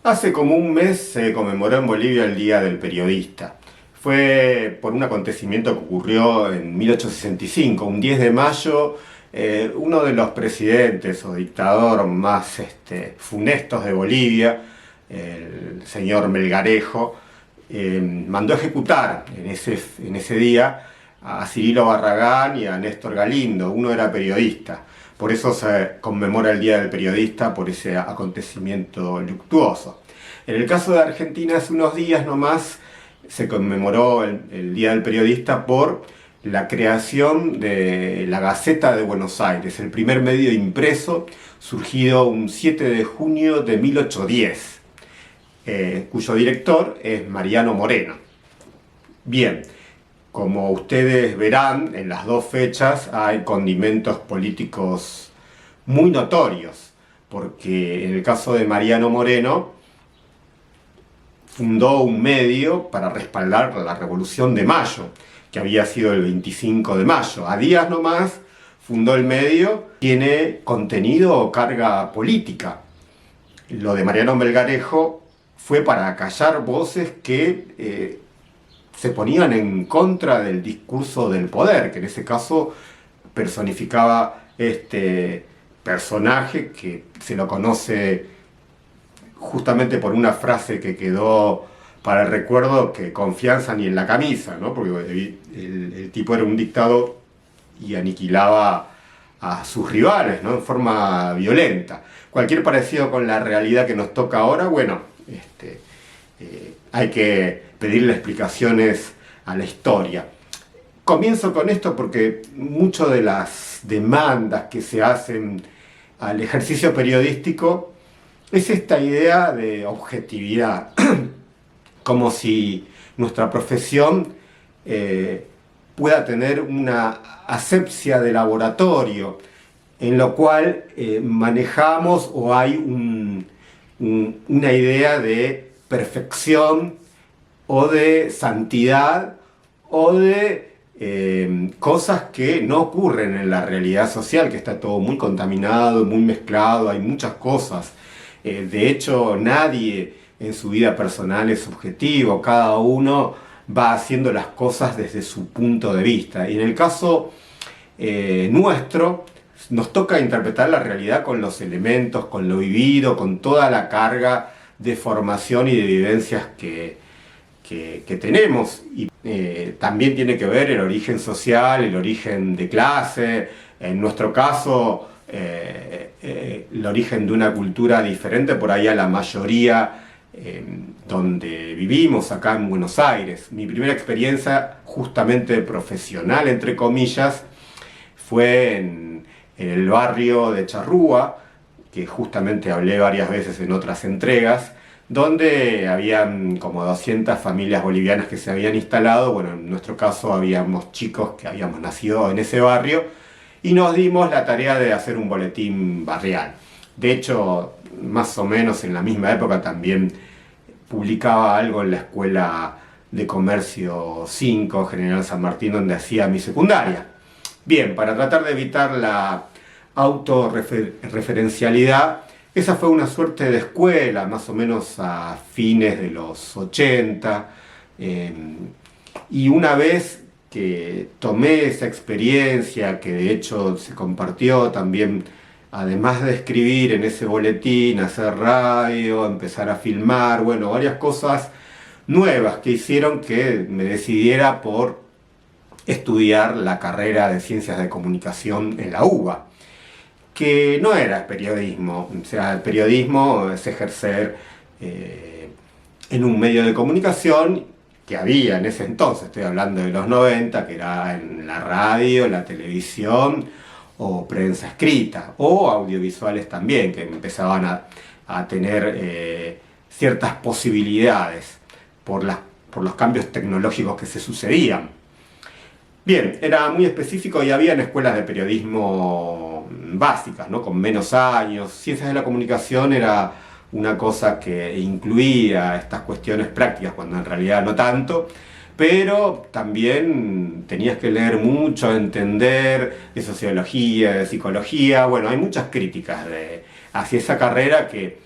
Hace como un mes se conmemoró en Bolivia el Día del Periodista. Fue por un acontecimiento que ocurrió en 1865, un 10 de mayo. Uno de los presidentes o dictadores más funestos de Bolivia, el señor Melgarejo, mandó ejecutar en ese día a Cirilo Barragán y a Néstor Galindo. Uno era periodista. Por eso se conmemora el Día del Periodista, por ese acontecimiento luctuoso. En el caso de Argentina, hace unos días nomás se conmemoró el Día del Periodista por la creación de la Gaceta de Buenos Aires, el primer medio impreso surgido un 7 de junio de 1810, cuyo director es Mariano Moreno. Bien. Como ustedes verán, en las dos fechas hay condimentos políticos muy notorios, porque en el caso de Mariano Moreno fundó un medio para respaldar la Revolución de Mayo, que había sido el 25 de mayo. A días nomás fundó el medio, tiene contenido o carga política. Lo de Mariano Melgarejo fue para callar voces que se ponían en contra del discurso del poder, que en ese caso personificaba este personaje que se lo conoce justamente por una frase que quedó para el recuerdo, que confianza ni en la camisa, ¿no? Porque el tipo era un dictador y aniquilaba a sus rivales, ¿no? En forma violenta. Cualquier parecido con la realidad que nos toca ahora, bueno, hay que pedirle explicaciones a la historia. Comienzo con esto porque muchas de las demandas que se hacen al ejercicio periodístico es esta idea de objetividad, como si nuestra profesión pueda tener una asepsia de laboratorio, en lo cual manejamos o hay una idea de perfección o de santidad o de cosas que no ocurren en la realidad social, que está todo muy contaminado, muy mezclado, hay muchas cosas. De hecho, nadie en su vida personal es subjetivo, cada uno va haciendo las cosas desde su punto de vista. Y en el caso nuestro, nos toca interpretar la realidad con los elementos, con lo vivido, con toda la carga de formación y de vivencias que tenemos. Y también tiene que ver el origen social, el origen de clase, en nuestro caso el origen de una cultura diferente por ahí a la mayoría donde vivimos acá en Buenos Aires. Mi primera experiencia justamente profesional, entre comillas, fue en el barrio de Charrúa, que justamente hablé varias veces en otras entregas, donde habían como 200 familias bolivianas que se habían instalado. Bueno, en nuestro caso habíamos chicos que habíamos nacido en ese barrio y nos dimos la tarea de hacer un boletín barrial. De hecho, más o menos en la misma época también publicaba algo en la Escuela de Comercio 5, General San Martín, donde hacía mi secundaria. Bien, para tratar de evitar la autorreferencialidad, esa fue una suerte de escuela, más o menos a fines de los 80, y una vez que tomé esa experiencia, que de hecho se compartió también, además de escribir en ese boletín, hacer radio, empezar a filmar, bueno, varias cosas nuevas que hicieron que me decidiera por estudiar la carrera de Ciencias de Comunicación en la UBA, que no era periodismo. O sea, el periodismo es ejercer en un medio de comunicación que había en ese entonces, estoy hablando de los 90, que era en la radio, la televisión o prensa escrita, o audiovisuales también, que empezaban a tener ciertas posibilidades por los cambios tecnológicos que se sucedían. Bien, era muy específico y había escuelas de periodismo básicas, ¿no? Con menos años. Ciencias de la comunicación era una cosa que incluía estas cuestiones prácticas, cuando en realidad no tanto, pero también tenías que leer mucho, entender de sociología, de psicología. Bueno, hay muchas críticas hacia esa carrera que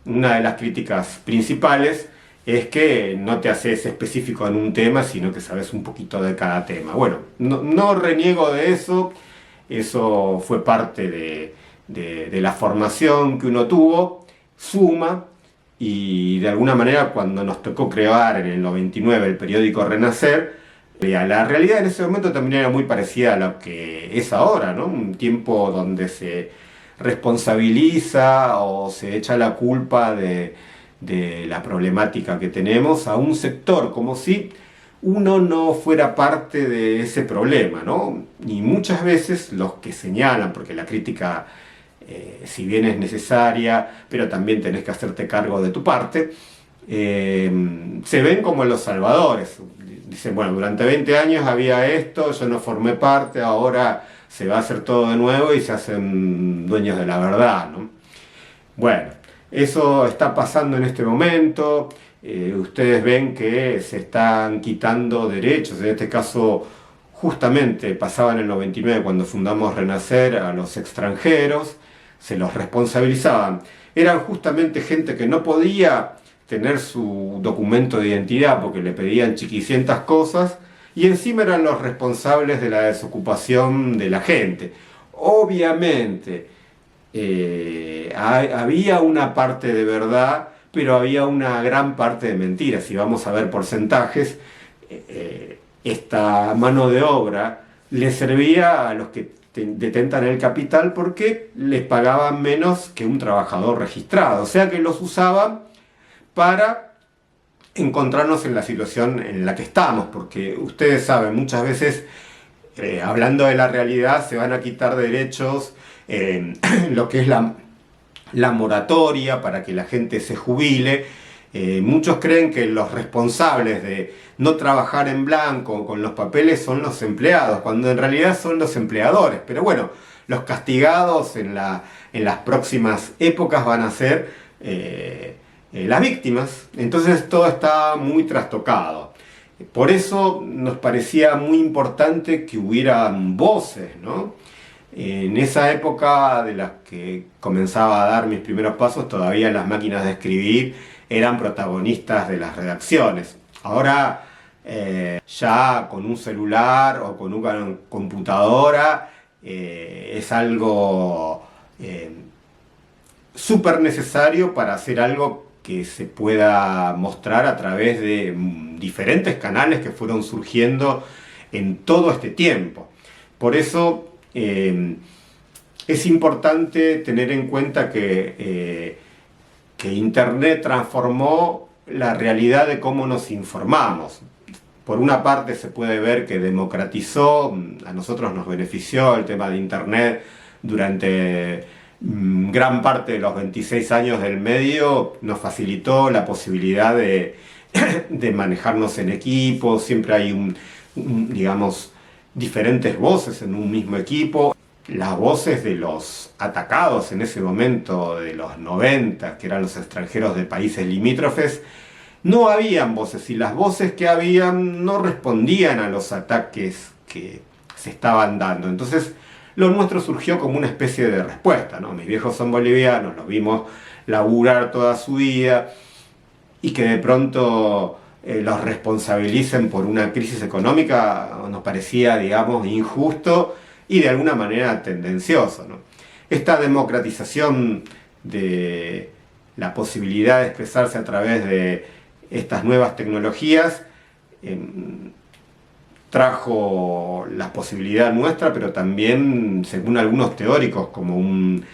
una de las críticas principales es que no te haces específico en un tema, sino que sabes un poquito de cada tema. Bueno, no reniego de eso, eso fue parte de la formación que uno tuvo, suma, y de alguna manera cuando nos tocó crear en el 99 el periódico Renacer, la realidad en ese momento también era muy parecida a lo que es ahora, ¿no? Un tiempo donde se responsabiliza o se echa la culpa de la problemática que tenemos a un sector, como si uno no fuera parte de ese problema, ¿no? Y muchas veces los que señalan, porque la crítica, si bien es necesaria, pero también tenés que hacerte cargo de tu parte, se ven como los salvadores. Dicen, bueno, durante 20 años había esto, yo no formé parte, ahora se va a hacer todo de nuevo y se hacen dueños de la verdad, ¿no? Bueno, eso está pasando en este momento. Ustedes ven que se están quitando derechos, en este caso justamente pasaba en el 99 cuando fundamos Renacer a los extranjeros, se los responsabilizaban. Eran justamente gente que no podía tener su documento de identidad porque le pedían chiquicientas cosas y encima eran los responsables de la desocupación de la gente. Obviamente, había una parte de verdad, pero había una gran parte de mentiras. Si vamos a ver porcentajes, esta mano de obra le servía a los que detentan el capital porque les pagaban menos que un trabajador registrado. O sea que los usaban para encontrarnos en la situación en la que estamos, porque ustedes saben, muchas veces, hablando de la realidad, se van a quitar derechos, lo que es la moratoria para que la gente se jubile. Muchos creen que los responsables de no trabajar en blanco con los papeles son los empleados, cuando en realidad son los empleadores. Pero bueno, los castigados en las próximas épocas van a ser las víctimas. Entonces todo está muy trastocado. Por eso nos parecía muy importante que hubieran voces, ¿no? En esa época de las que comenzaba a dar mis primeros pasos, todavía las máquinas de escribir eran protagonistas de las redacciones. Ahora ya con un celular o con una computadora es algo súper necesario para hacer algo que se pueda mostrar a través de diferentes canales que fueron surgiendo en todo este tiempo. Por eso es importante tener en cuenta que Internet transformó la realidad de cómo nos informamos. Por una parte se puede ver que democratizó, a nosotros nos benefició el tema de Internet durante gran parte de los 26 años del medio, nos facilitó la posibilidad de manejarnos en equipo, siempre hay digamos, diferentes voces en un mismo equipo. Las voces de los atacados en ese momento de los 90, que eran los extranjeros de países limítrofes, no habían voces, y las voces que habían no respondían a los ataques que se estaban dando. Entonces lo nuestro surgió como una especie de respuesta, ¿no? Mis viejos son bolivianos, los vimos laburar toda su vida, y que de pronto los responsabilicen por una crisis económica nos parecía, digamos, injusto y de alguna manera tendencioso, ¿no? Esta democratización de la posibilidad de expresarse a través de estas nuevas tecnologías trajo la posibilidad nuestra, pero también, según algunos teóricos, como un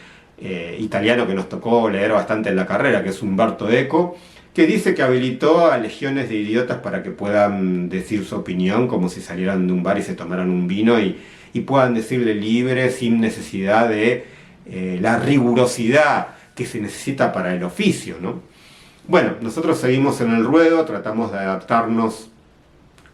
italiano que nos tocó leer bastante en la carrera, que es Umberto Eco, que dice que habilitó a legiones de idiotas para que puedan decir su opinión como si salieran de un bar y se tomaran un vino y puedan decirle libre, sin necesidad de la rigurosidad que se necesita para el oficio, ¿no? Bueno, nosotros seguimos en el ruedo, tratamos de adaptarnos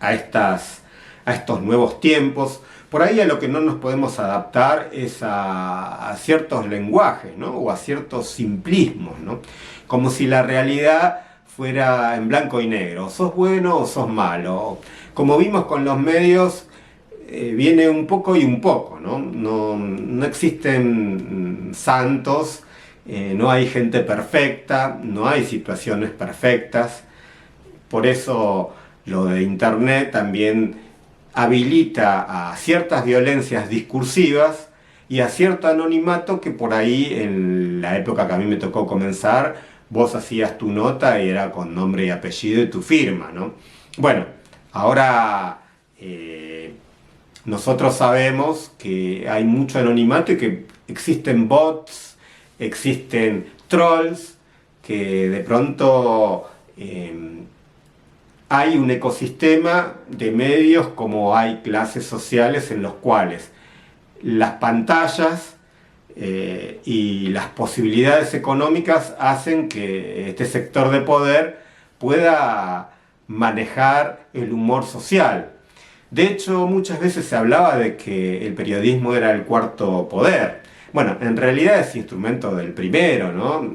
a estos nuevos tiempos. Por ahí a lo que no nos podemos adaptar es a ciertos lenguajes, ¿no? O a ciertos simplismos, ¿no? Como si la realidad fuera en blanco y negro, sos bueno o sos malo. Como vimos con los medios, viene un poco y un poco, ¿no? No existen santos no hay gente perfecta, no hay situaciones perfectas. Por eso lo de Internet también habilita a ciertas violencias discursivas y a cierto anonimato que por ahí en la época que a mí me tocó comenzar, vos hacías tu nota y era con nombre y apellido y tu firma, ¿no? Bueno, ahora nosotros sabemos que hay mucho anonimato y que existen bots, existen trolls, que de pronto hay un ecosistema de medios como hay clases sociales en los cuales las pantallas y las posibilidades económicas hacen que este sector de poder pueda manejar el humor social. De hecho, muchas veces se hablaba de que el periodismo era el cuarto poder. Bueno, en realidad es instrumento del primero, ¿no?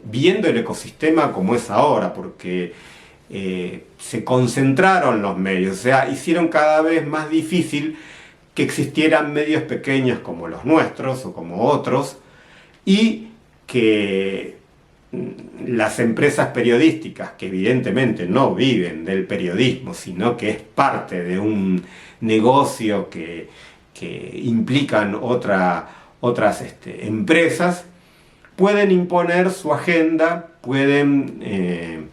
Viendo el ecosistema como es ahora, porque se concentraron los medios, o sea, hicieron cada vez más difícil que existieran medios pequeños como los nuestros o como otros, y que las empresas periodísticas, que evidentemente no viven del periodismo, sino que es parte de un negocio que implican otras empresas, pueden imponer su agenda, pueden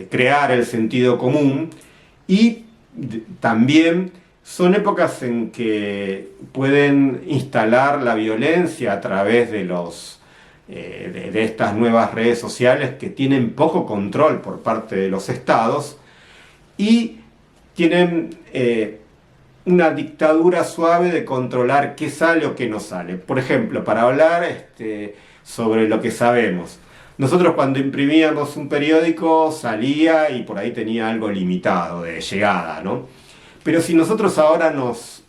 crear el sentido común, y también son épocas en que pueden instalar la violencia a través de de estas nuevas redes sociales que tienen poco control por parte de los estados y tienen una dictadura suave de controlar qué sale o qué no sale. Por ejemplo, para hablar sobre lo que sabemos, nosotros cuando imprimíamos un periódico salía y por ahí tenía algo limitado de llegada, ¿no? Pero si nosotros ahora nos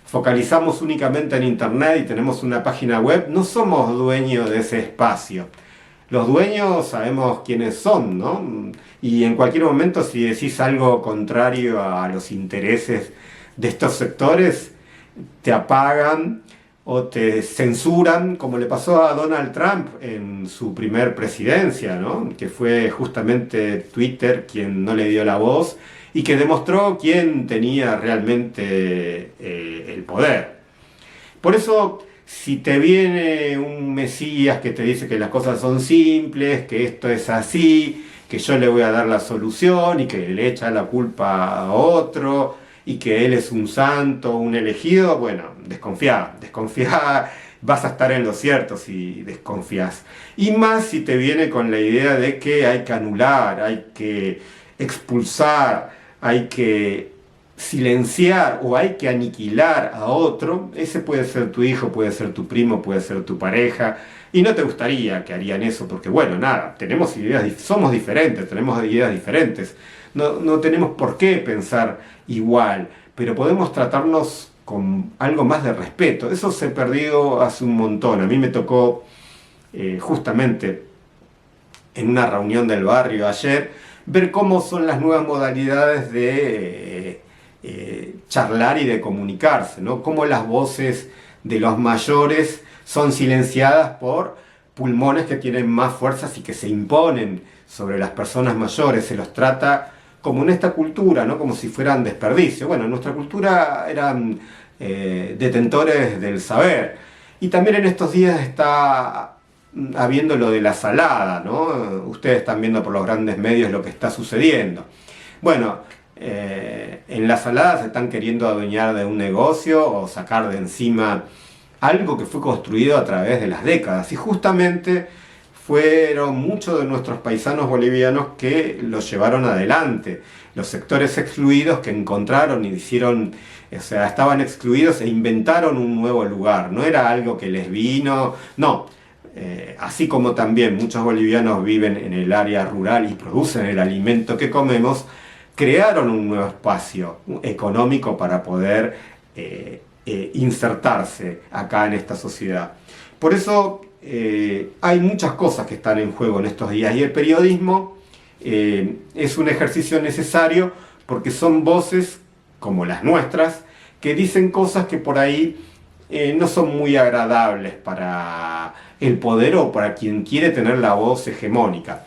focalizamos únicamente en Internet y tenemos una página web, no somos dueños de ese espacio. Los dueños sabemos quiénes son, ¿no? Y en cualquier momento, si decís algo contrario a los intereses de estos sectores, te apagan o te censuran, como le pasó a Donald Trump en su primer presidencia, ¿no? Que fue justamente Twitter quien no le dio la voz y que demostró quién tenía realmente el poder. Por eso, si te viene un Mesías que te dice que las cosas son simples, que esto es así, que yo le voy a dar la solución y que le echa la culpa a otro y que él es un santo, un elegido, bueno, desconfía, vas a estar en lo cierto si desconfías. Y más si te viene con la idea de que hay que anular, hay que expulsar, hay que silenciar o hay que aniquilar a otro. Ese puede ser tu hijo, puede ser tu primo, puede ser tu pareja, y no te gustaría que harían eso, porque bueno, nada, tenemos ideas, somos diferentes, tenemos ideas diferentes, no tenemos por qué pensar igual, pero podemos tratarnos con algo más de respeto. Eso se perdió hace un montón. A mí me tocó justamente en una reunión del barrio ayer ver cómo son las nuevas modalidades de charlar y de comunicarse, ¿no? Cómo las voces de los mayores son silenciadas por pulmones que tienen más fuerzas y que se imponen sobre las personas mayores. Se los trata como en esta cultura, ¿no? Como si fueran desperdicio. Bueno, en nuestra cultura eran detentores del saber. Y también en estos días está habiendo lo de la salada, ¿no? Ustedes están viendo por los grandes medios lo que está sucediendo. Bueno, en la salada se están queriendo adueñar de un negocio o sacar de encima algo que fue construido a través de las décadas. Y justamente fueron muchos de nuestros paisanos bolivianos que lo llevaron adelante. Los sectores excluidos que encontraron y hicieron, o sea, estaban excluidos e inventaron un nuevo lugar. No era algo que les vino, no. Así como también muchos bolivianos viven en el área rural y producen el alimento que comemos, crearon un nuevo espacio económico para poder insertarse acá en esta sociedad. Por eso hay muchas cosas que están en juego en estos días y el periodismo es un ejercicio necesario porque son voces como las nuestras que dicen cosas que por ahí no son muy agradables para el poder o para quien quiere tener la voz hegemónica.